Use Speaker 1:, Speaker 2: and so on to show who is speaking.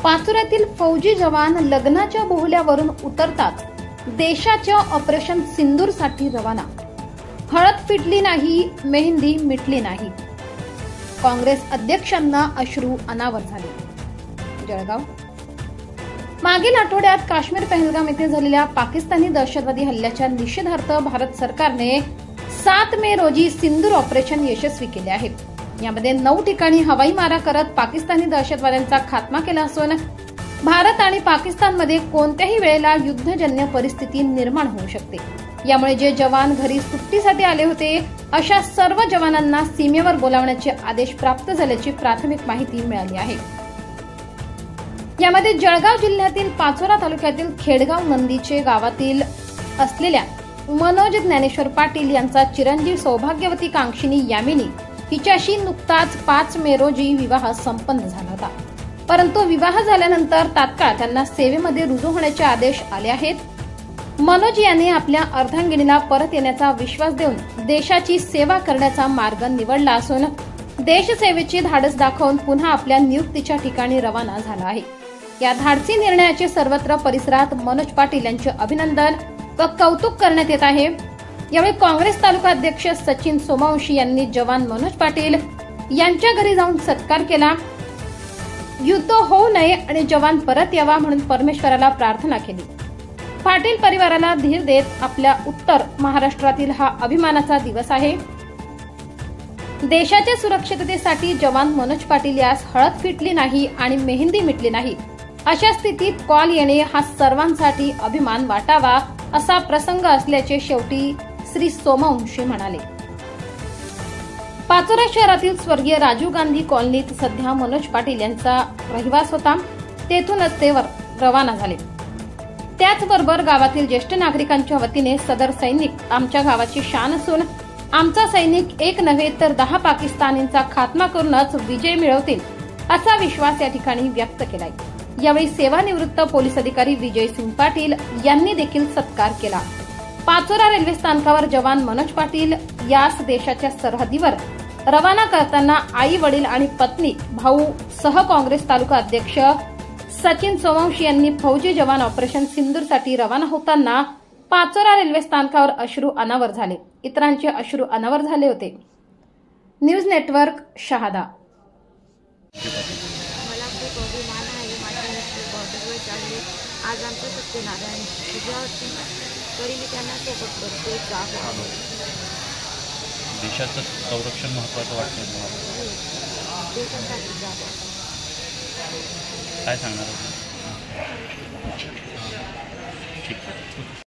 Speaker 1: पाचोऱ्यातील फौजी जवान लग्नाच्या बोहल्यावरून उतरताच देशाच्या ऑपरेशन सिंदूरसाठी रवाना। हळद फिटली नाही, मेहंदी मिटली नाही, काँग्रेस अध्यक्षांना अश्रू अनावर झाले। जळगाव मागील आठवड्यात काश्मीर पहलगाम येथे झालेल्या पाकिस्तानी दहशतवादी हल्ल्याच्या निषेधार्थ भारत सरकारने 7 मे रोजी सिंदूर ऑपरेशन यशस्वी केले आहे। यामध्ये 9 ठिकाणी हवाई मारा करत पाकिस्तानी दहशतवाद्यांचा खात्मा केला असून भारत आणि पाकिस्तानमध्ये कोणत्याही वेळेला युद्धजन्य परिस्थिती निर्माण होऊ शकते। यामुळे जे जवान घरी सुट्टीसाठी आले होते अशा सर्व जवानांना सीमेवर बोलावण्याचे आदेश प्राप्त झाल्याची प्राथमिक माहिती मिळाली आहे। यामध्ये जळगाव जिल्ह्यातील पाचोरा तालुक्यातील खेडगाव नंदीचे गावातील असलेल्या मनोज ज्ञानेश्वर पाटील यांचा चिरंजीव सौभाग्यवती कांक्षिणी यामिनी हिच्याशी नुकताच 5 मे रोजी विवाह संपन्न झाला होता। परंतु विवाह झाल्यानंतर तात्काळ त्यांना सेवेमध्ये रुजू होण्याचे आदेश आले आहेत। मनोज याने आपल्या अर्धांगिनीला परत येण्याचा विश्वास देऊन देशाची सेवा करण्याचा मार्ग निवडला असून देशसेवेची धाडस दाखवून पुन्हा आपल्या नियुक्तीच्या ठिकाणी रवाना झाला आहे। या धाडसी निर्णयाचे सर्वत्र परिसरात मनोज पाटील यांचे अभिनंदन व कौतुक करण्यात येत आहे। यावेळी काँग्रेस तालुका अध्यक्ष सचिन सोमवंशी यांनी जवान मनोज पाटील यांच्या घरी जाऊन सत्कार केला। युद्ध होऊ नये आणि जवान परत यावा म्हणून परमेश्वराला प्रार्थना केली। पाटील परिवाराला धीर देत आपल्या उत्तर महाराष्ट्रातील हा अभिमानाचा दिवस आहे। देशाच्या सुरक्षिततेसाठी जवान मनोज पाटील यास हळद फिटली नाही आणि मेहंदी मिटली नाही अशा स्थितीत कॉल येणे हा सर्वांसाठी अभिमान वाटावा असा प्रसंग असल्याचे शेवटी श्री सोमवंशी म्हणाले। पाचोरा शहरातील स्वर्गीय राजीव गांधी कॉलनीत सध्या मनोज पाटील यांचा रहिवास होता। तेथूनच ते रवाना झाले। त्याचबरोबर गावातील ज्येष्ठ नागरिकांच्या वतीने सदर सैनिक आमच्या गावाची शान असून आमचा सैनिक एक नव्हे तर 10 पाकिस्तानींचा खात्मा करूनच विजय मिळवतील असा विश्वास या ठिकाणी व्यक्त केलाय। यावेळी सेवानिवृत्त पोलीस अधिकारी विजय सिंग पाटील यांनी देखील सत्कार केला। पाचोरा रेल्वे स्थानकावर जवान मनोज पाटील यास देशाच्या सरहद्दीवर रवाना करताना आई वडील आणि पत्नी भाऊ सह काँग्रेस तालुका अध्यक्ष सचिन सोमवंशी यांनी फौजी जवान ऑपरेशन सिंदूरसाठी रवाना होताना पाचोरा रेल्वे स्थानकावर अश्रू अनावर झाले। इतरांचे अश्रू अनावर झाले होते। News network Shahada.
Speaker 2: आज आमचं सत्यनारायण पूजा होती तरी मी त्यांना सोबत करते।
Speaker 3: देशाचं संरक्षण महत्त्वाचं वाटतं तुम्हाला?
Speaker 2: देशासाठी जागा
Speaker 3: काय सांगणार? ठीक आहे।